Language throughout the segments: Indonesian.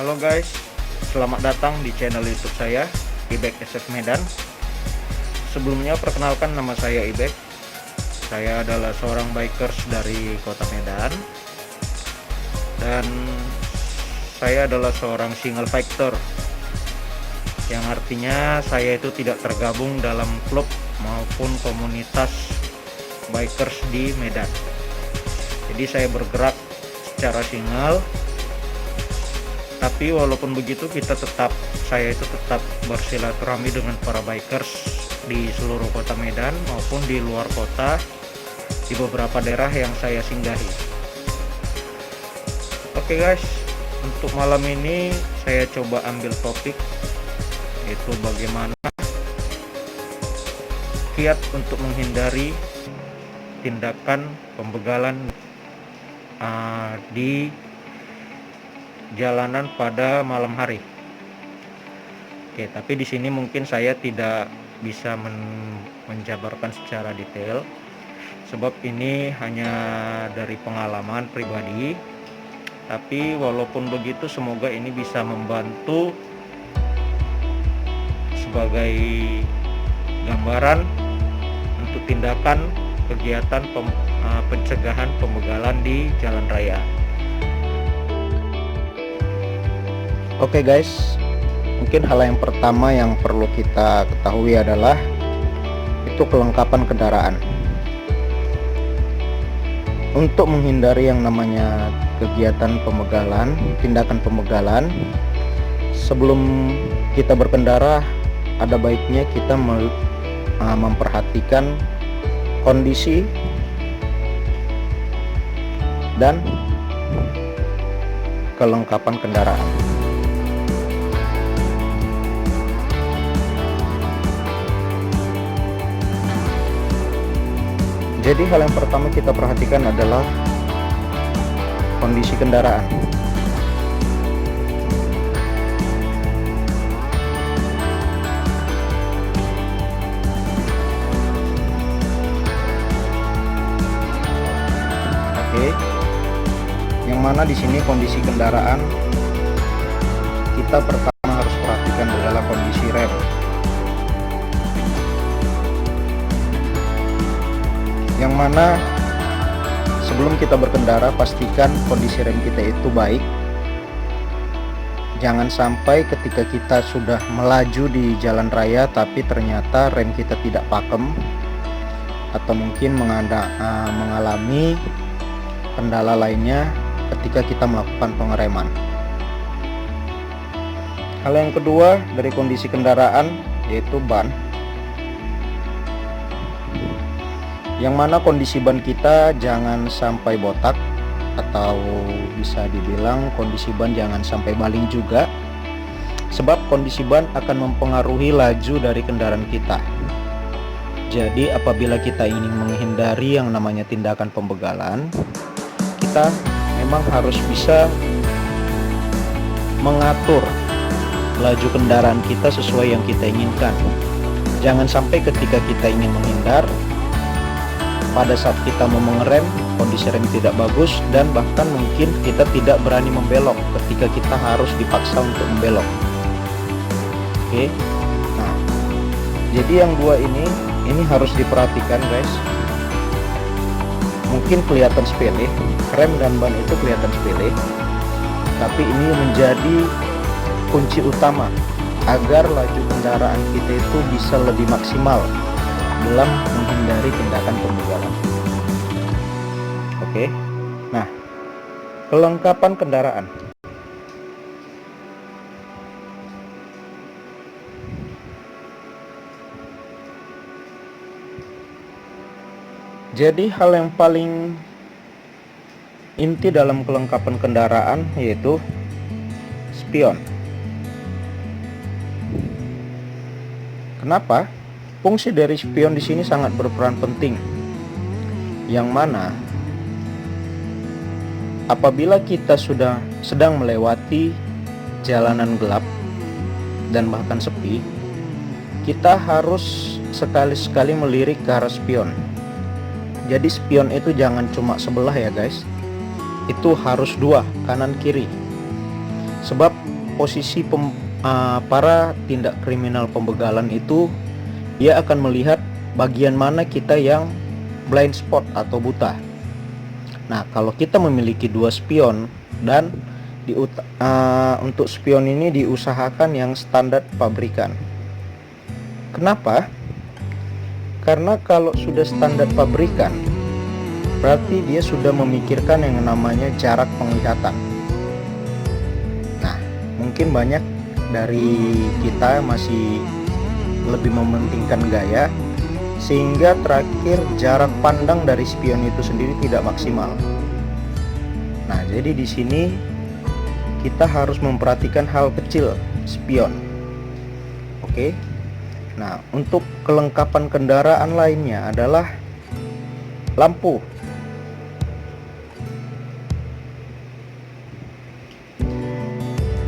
Halo guys, selamat datang di channel YouTube saya, Ibek SF Medan. Sebelumnya perkenalkan, nama saya Ibek. Saya adalah seorang bikers dari kota Medan, dan saya adalah seorang single fighter, yang artinya saya itu tidak tergabung dalam klub maupun komunitas bikers di Medan. Jadi saya bergerak secara single. Tapi walaupun begitu, saya itu tetap bersilaturahmi dengan para bikers di seluruh kota Medan maupun di luar kota, di beberapa daerah yang saya singgahi. Oke guys, untuk malam ini saya coba ambil topik, yaitu bagaimana kiat untuk menghindari tindakan pembegalan di jalanan pada malam hari. Oke, tapi di sini mungkin saya tidak bisa menjabarkan secara detail, sebab ini hanya dari pengalaman pribadi. Tapi walaupun begitu, semoga ini bisa membantu sebagai gambaran untuk tindakan kegiatan pencegahan pembegalan di jalan raya. Oke guys, mungkin hal yang pertama yang perlu kita ketahui adalah itu kelengkapan kendaraan. Untuk menghindari yang namanya kegiatan pembegalan, tindakan pembegalan, sebelum kita berkendara ada baiknya kita memperhatikan kondisi dan kelengkapan kendaraan. Jadi hal yang pertama kita perhatikan adalah kondisi kendaraan. Oke. Yang mana di sini kondisi kendaraan kita pertama harus perhatikan adalah kondisi rem. Yang mana sebelum kita berkendara pastikan kondisi rem kita itu baik. Jangan sampai ketika kita sudah melaju di jalan raya tapi ternyata rem kita tidak pakem, atau mungkin mengalami kendala lainnya ketika kita melakukan pengereman. Hal yang kedua dari kondisi kendaraan yaitu ban. Yang mana kondisi ban kita jangan sampai botak, atau bisa dibilang kondisi ban jangan sampai baling juga, sebab kondisi ban akan mempengaruhi laju dari kendaraan kita. Jadi apabila kita ingin menghindari yang namanya tindakan pembegalan, kita memang harus bisa mengatur laju kendaraan kita sesuai yang kita inginkan. Jangan sampai ketika kita ingin menghindar, pada saat kita mau mengerem, kondisi rem tidak bagus, dan bahkan mungkin kita tidak berani membelok ketika kita harus dipaksa untuk membelok. Oke. Nah, jadi yang dua ini harus diperhatikan guys. Mungkin kelihatan sepele, rem dan ban itu kelihatan sepele, tapi ini menjadi kunci utama agar laju kendaraan kita itu bisa lebih maksimal dalam menghindari tindakan pembegalan. Oke. Nah, kelengkapan kendaraan. Jadi hal yang paling inti dalam kelengkapan kendaraan yaitu spion. Kenapa? Fungsi dari spion di sini sangat berperan penting, yang mana apabila kita sudah sedang melewati jalanan gelap dan bahkan sepi, kita harus sekali-sekali melirik ke arah spion. Jadi spion itu jangan cuma sebelah ya guys, itu harus dua, kanan kiri. Sebab posisi para tindak kriminal pembegalan itu, dia akan melihat bagian mana kita yang blind spot atau buta. Nah, kalau kita memiliki 2 spion dan untuk spion ini diusahakan yang standar pabrikan. Kenapa? Karena kalau sudah standar pabrikan, berarti dia sudah memikirkan yang namanya jarak penglihatan. Nah, mungkin banyak dari kita masih lebih mementingkan gaya, sehingga terakhir jarak pandang dari spion itu sendiri tidak maksimal. Nah, jadi di sini kita harus memperhatikan hal kecil spion. Oke. Nah, untuk kelengkapan kendaraan lainnya adalah lampu.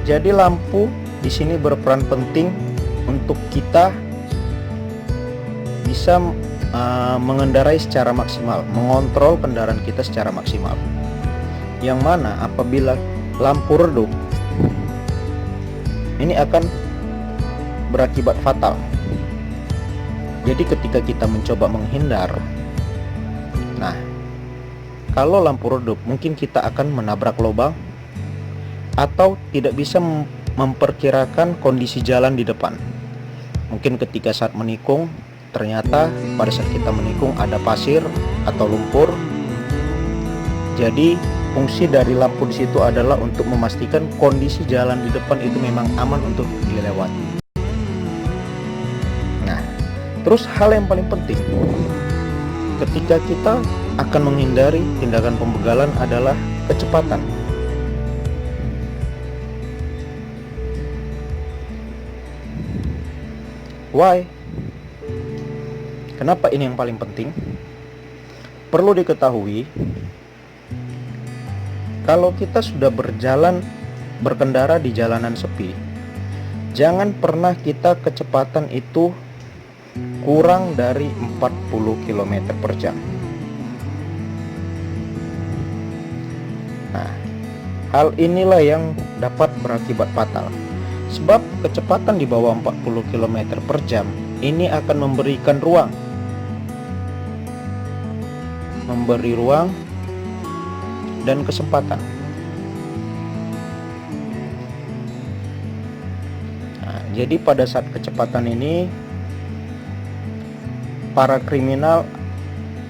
Jadi lampu di sini berperan penting untuk kita bisa mengendarai secara maksimal, mengontrol kendaraan kita secara maksimal. Yang mana apabila lampu redup, ini akan berakibat fatal. Jadi ketika kita mencoba menghindar, nah, kalau lampu redup mungkin kita akan menabrak lubang atau tidak bisa memperkirakan kondisi jalan di depan. Mungkin ketika saat menikung, ternyata pada saat kita menikung ada pasir atau lumpur. Jadi fungsi dari lampu di situ adalah untuk memastikan kondisi jalan di depan itu memang aman untuk dilewati. Nah, terus hal yang paling penting ketika kita akan menghindari tindakan pembegalan adalah kecepatan. Why? Kenapa ini yang paling penting? Perlu diketahui, kalau kita sudah berkendara di jalanan sepi, jangan pernah kita kecepatan itu kurang dari 40 km per jam. Nah, hal inilah yang dapat berakibat fatal. Sebab kecepatan di bawah 40 km per jam ini akan memberi ruang dan kesempatan. Nah, jadi pada saat kecepatan ini, para kriminal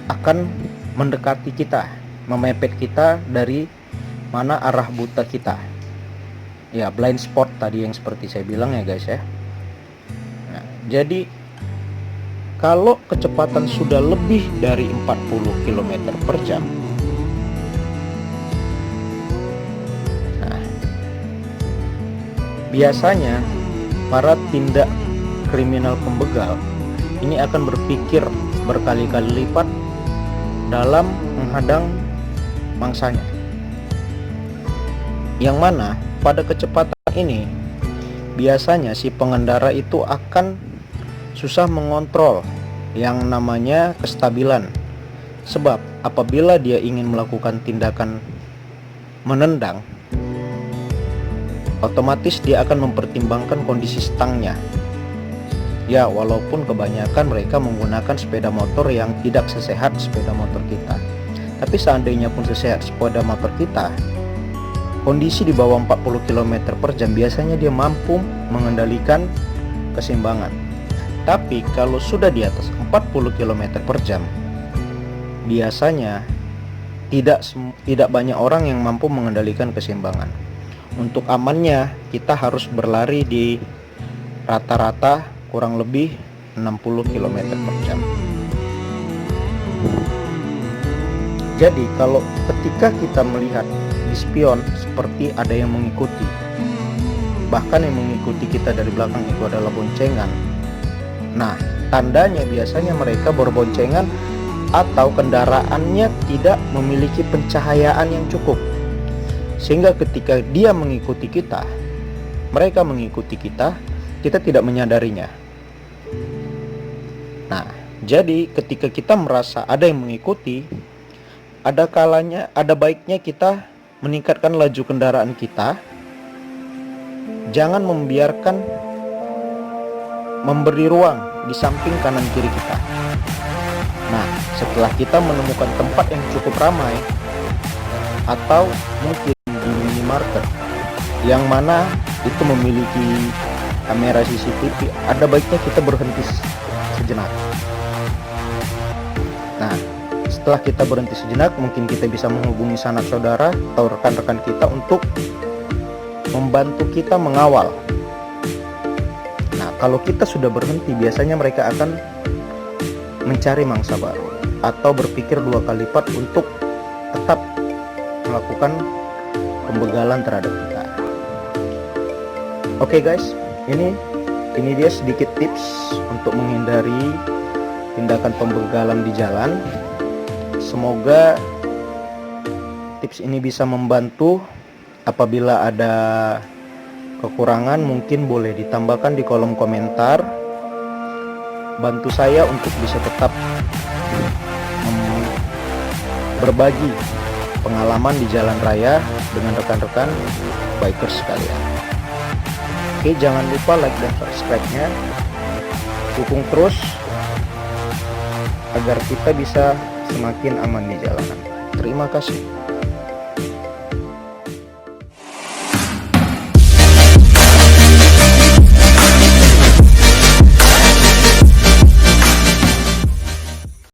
akan mendekati kita, memepet kita dari mana arah buta kita. Ya, blind spot tadi yang seperti saya bilang ya guys ya. Nah, jadi kalau kecepatan sudah lebih dari 40 km per jam, nah, biasanya para tindak kriminal pembegal ini akan berpikir berkali-kali lipat dalam menghadang mangsanya. Yang mana pada kecepatan ini biasanya si pengendara itu akan susah mengontrol yang namanya kestabilan. Sebab apabila dia ingin melakukan tindakan menendang, otomatis dia akan mempertimbangkan kondisi stangnya. Ya, walaupun kebanyakan mereka menggunakan sepeda motor yang tidak sesehat sepeda motor kita. Tapi seandainya pun sesehat sepeda motor kita, kondisi di bawah 40 km per jam biasanya dia mampu mengendalikan keseimbangan. Tapi kalau sudah di atas 40 km per jam, biasanya tidak banyak orang yang mampu mengendalikan keseimbangan. Untuk amannya, kita harus berlari di rata-rata kurang lebih 60 km per jam. Jadi kalau ketika kita melihat di spion seperti ada yang mengikuti, bahkan yang mengikuti kita dari belakang itu adalah boncengan, nah tandanya biasanya mereka berboncengan atau kendaraannya tidak memiliki pencahayaan yang cukup, sehingga ketika dia mengikuti kita, mereka mengikuti kita tidak menyadarinya. Nah, jadi ketika kita merasa ada yang mengikuti, ada baiknya kita meningkatkan laju kendaraan kita jangan membiarkan memberi ruang di samping kanan kiri kita. Nah, setelah kita menemukan tempat yang cukup ramai atau mungkin di minimarket yang mana itu memiliki kamera CCTV, ada baiknya kita berhenti sejenak. Nah, setelah kita berhenti sejenak, mungkin kita bisa menghubungi sanak saudara atau rekan-rekan kita untuk membantu kita mengawal. Nah, kalau kita sudah berhenti, biasanya mereka akan mencari mangsa baru atau berpikir dua kali lipat untuk tetap melakukan pembegalan terhadap kita. Oke guys, ini dia sedikit tips untuk menghindari tindakan pembegalan di jalan. Semoga tips ini bisa membantu. Apabila ada kekurangan mungkin boleh ditambahkan di kolom komentar. Bantu saya untuk bisa tetap berbagi pengalaman di jalan raya dengan rekan-rekan bikers sekalian. Oke, jangan lupa like dan subscribe-nya. Dukung terus agar kita bisa semakin aman di jalanan. Terima kasih.